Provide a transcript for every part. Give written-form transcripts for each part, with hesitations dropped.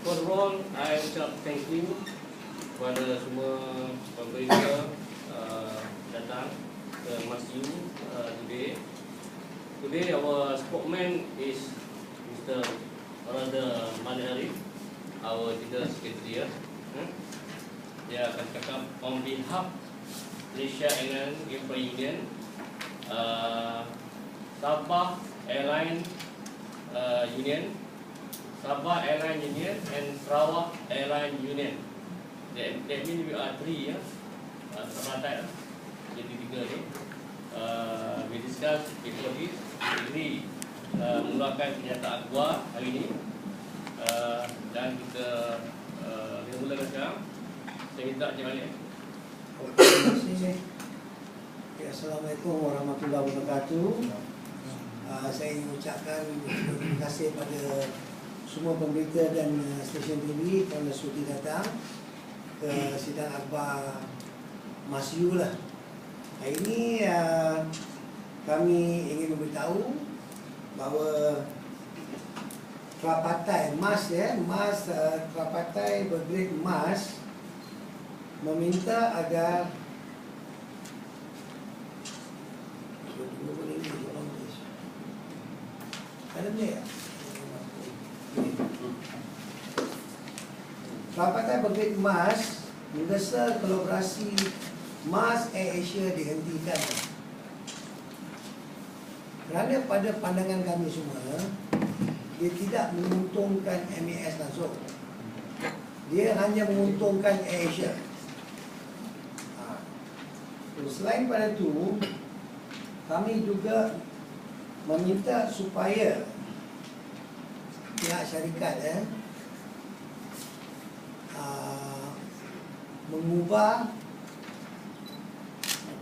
Overall, I ucap thank you kepada semua pemberitaan datang ke MASU today. Today our spokesman is Mr. Radha Manari, our General Secretary. Dia akan cakap on behalf Malaysia Airline Employee Union, Sabah Airline Union, Sabah Airline Union and Sarawak Airline Union. That means we are three, Sabah jadi tiga ni. We discuss before this, we agree mengeluarkan kenyataan kuat hari ini, dan kita mulakan sekarang. Saya minta Encik Malik. Terima kasih. Assalamualaikum warahmatullahi wabarakatuh. Saya ingin ucapkan terima kasih pada semua pemberita dan stesen TV kerana sudi datang ke sidang akhbar MASU lah. Hari ini kami ingin memberitahu bahawa Kerapatan MAS Kerapatan Bergrade MAS meminta agar Kerapatan Bergrade MAS mendesak kolaborasi MAS AirAsia dihentikan kerana pada pandangan kami semua dia tidak menguntungkan MAS langsung, dia hanya menguntungkan AirAsia. Selain pada itu, kami juga meminta supaya pihak syarikat mengubah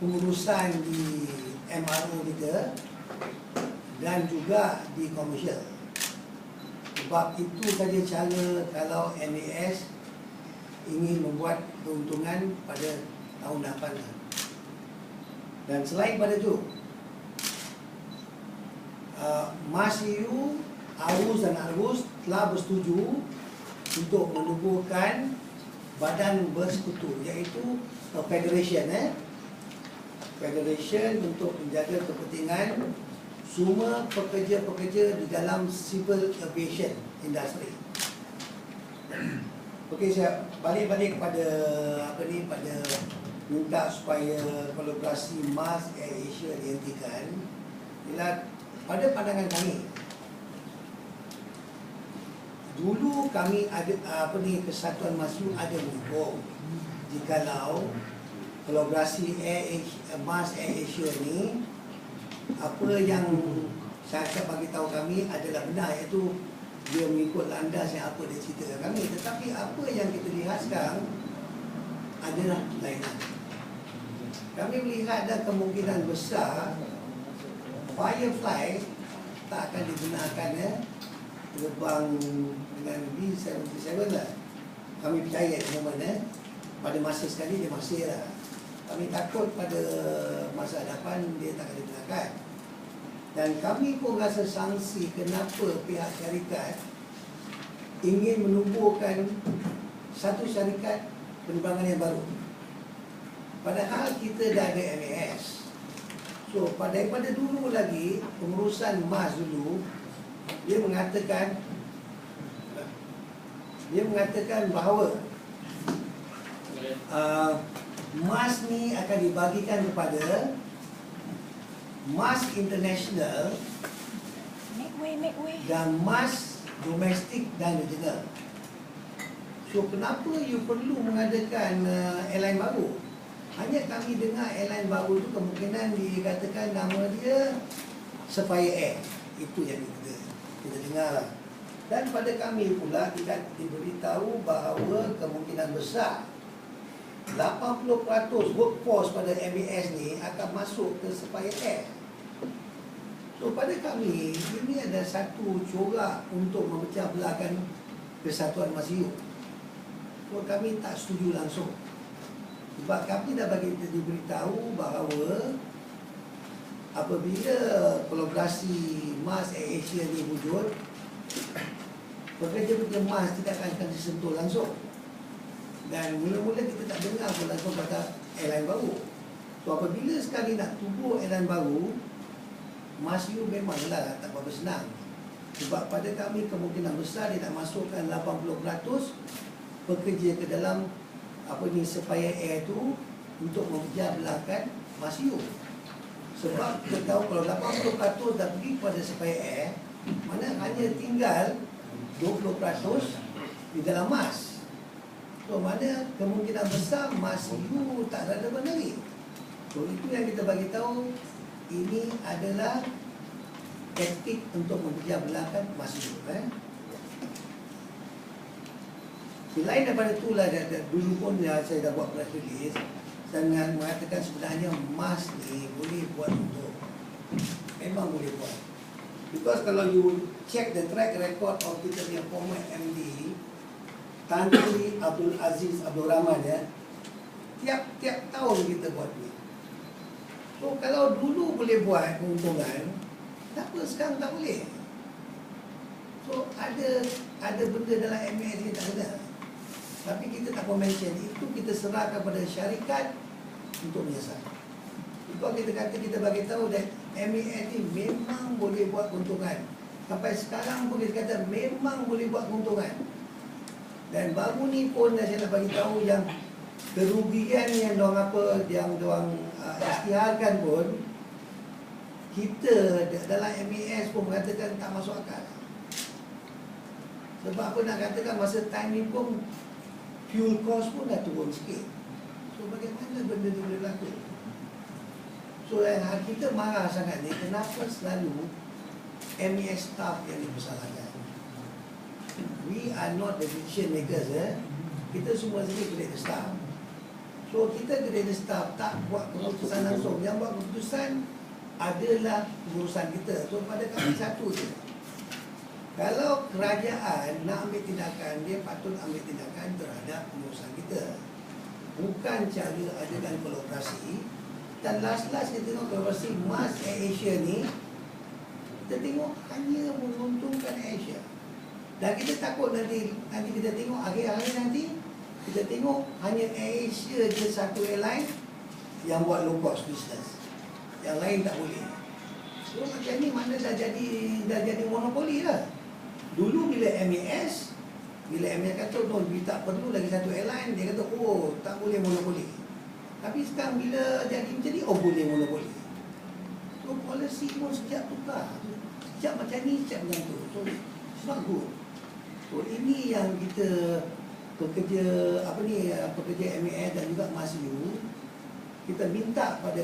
pengurusan di MRO kita dan juga di komersial. Sebab itu saja cara kalau MAS ingin membuat keuntungan pada tahun depan. Dan selain pada itu, MASU, AUS dan ARUS telah bersetuju untuk menubuhkan badan bersekutu, iaitu Federation Federation untuk menjaga kepentingan semua pekerja-pekerja di dalam civil aviation industry. Okey, saya balik pada pada minta supaya kolaborasi MAS AirAsia dihentikan. Bila pada pandangan kami, dulu kami ada kesatuan MASU ada mendukung jikalau kolaborasi MAS AirAsia ni apa yang saya bagi tahu kami adalah benar, iaitu dia mengikut landas yang apa dia ceritakan kami. Tetapi apa yang kita lihat sekarang adalah lain. Kami melihat ada kemungkinan besar Firefly tak akan digunakan terbang dengan B737 lah. Kami percaya semua pada masa sekali dia masih lah. Kami takut pada masa hadapan dia tak akan digunakan. Dan kami pun rasa sangsi kenapa pihak syarikat ingin menubuhkan satu syarikat penerbangan yang baru. Padahal kita dah ada MAS. So daripada dulu lagi pengurusan MAS dulu dia mengatakan bahawa MAS ni akan dibagikan kepada MAS International dan MAS Domestik dan Regional. So kenapa you perlu mengadakan airline baru? Hanya kami dengar airline baru tu kemungkinan dikatakan nama dia Sapphire Air. Itu yang kita dengar lah. Dan pada kami pula kita diberitahu bahawa kemungkinan besar 80% workforce pada MAS ni akan masuk ke Sapphire Air. So pada kami ini ada satu corak untuk memecah belahkan kesatuan MASU. So kami tak setuju langsung. Sebab kami dah bagi diberitahu bahawa apabila kolaborasi MAS AirAsia ni wujud, pekerja-pekerja emas tidak akan disentuh langsung. Dan mula-mula kita tak dengar pun langsung kata airline baru. So apabila sekali nak tubuh airline baru, MASU memanglah tak berapa senang. Sebab pada kami kemungkinan besar dia nak masukkan 80% pekerja ke dalam Spire Air tu untuk memperjablakan MASU. Sebab kita tahu kalau 80% dah pergi kepada Spire Air, mana hanya tinggal 20% di dalam MAS. So mana kemungkinan besar MASU tak relevan lagi. So itu yang kita bagi tahu, ini adalah taktik untuk memperjablakan MASU. Selain daripada itulah, dulu pun saya dah buat press release dengan mengatakan sebenarnya MAS ni boleh buat untuk, memang boleh buat. Because kalau you check the track record of kita punya former MD Tan Sri Abdul Aziz Abdul Rahman, tiap tahun kita buat ni. So kalau dulu boleh buat keuntungan, kenapa sekarang tak boleh? So ada benda dalam MAS ni tak ada. Tapi kita tak mau mention itu, kita serahkan pada syarikat untuk menyiasat. Kalau kita kata kita bagi tahu that MAS ni memang boleh buat keuntungan. Sampai sekarang pun kita kata memang boleh buat keuntungan. Dan baru ni pun saya nak bagi tahu yang kerugian yang diorang isytiharkan pun, kita dalam MAS pun mengatakan tak masuk akal. Sebab apa nak katakan, masa time ni pun fuel cost pun dah turun sikit. So bagaimana benda tu boleh berlaku? So yang kita marah sangat ni, kenapa selalu MAS staff yang dipersalahkan? We are not the decision makers. Kita semua sini grade staff. So kita grade staff tak buat keputusan langsung. Yang buat keputusan adalah urusan kita. So pada kami satu je, kalau kerajaan nak ambil tindakan, dia patut ambil tindakan terhadap urusan kita, bukan cara adakan kolaborasi. Dan last kita tengok kolaborasi MAS Asia ni, kita tengok hanya menguntungkan Asia. Dan kita takut nanti kita tengok akhir-akhir nanti, kita tengok hanya Asia je satu airline yang buat low cost business, yang lain tak boleh. So macam ni mana dah jadi monopoli lah. Dulu bila MAS kata no, we tak perlu lagi satu airline, dia kata oh tak boleh monopoli. Tapi sekarang bila jadi macam ni, oh boleh monopoli. So policy pun sekejap tukar, sekejap macam ni, sekejap macam tu. So it's not good. So ini yang kita pekerja MAS dan juga MASU, kita minta pada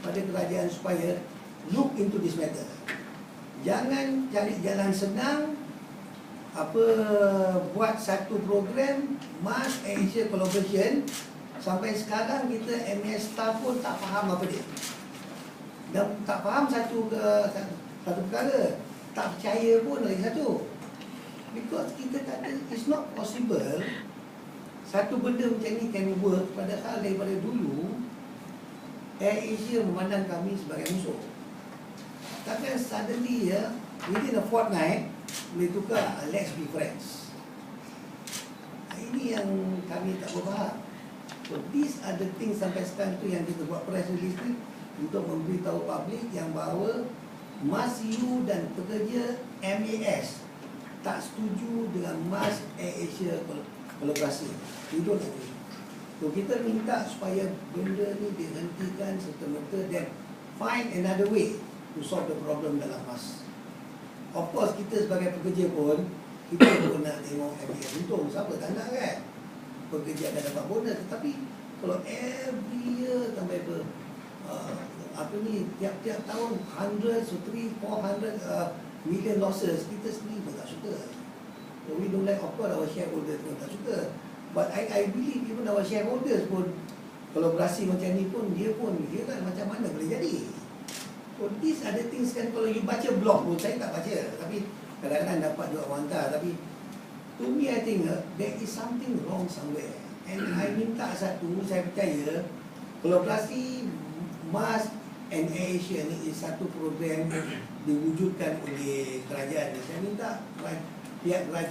kerajaan supaya look into this matter. Jangan cari jalan senang, buat satu program MAS Asia Collaboration. Sampai sekarang kita MAS staff pun tak faham apa dia. Dan tak faham satu perkara, tak percaya pun lagi satu. Because kita kata it's not possible satu benda macam ni can work, padahal daripada dulu Air Asia memandang kami sebagai musuh. Tapi suddenly within a fortnight boleh tukar, let's be friends. Ini yang kami tak faham. So these are the things sampai sekarang tu yang kita buat press release ni, untuk memberitahu publik yang bahawa MASU dan pekerja MAS tak setuju dengan MAS Air Asia kolaborasi. Itu lagi. So kita minta supaya benda ni dihentikan serta-merta dan find another way to solve the problem dalam MAS. Of course kita sebagai pekerja pun, kita pun nak tengok MAS untung. Siapa tak nak kan? Pekerja akan dapat bonus. Tetapi kalau every year sampai tiap-tiap tahun hundreds, 300-400 million losses, kita sendiri pun tak suka. So we don't like, of course our shareholders pun tak suka. But I believe even our shareholders pun, kolaborasi macam ni pun dia kan macam mana boleh jadi. So these are the things kan, kalau you baca blog pun, saya tak baca, tapi kadang-kadang dapat juga hantar. Tapi to me I think there is something wrong somewhere. And I minta satu, saya percaya kolaborasi MAS NAir-Asia ni satu program diwujudkan oleh kerajaan. Saya minta pihak kerajaan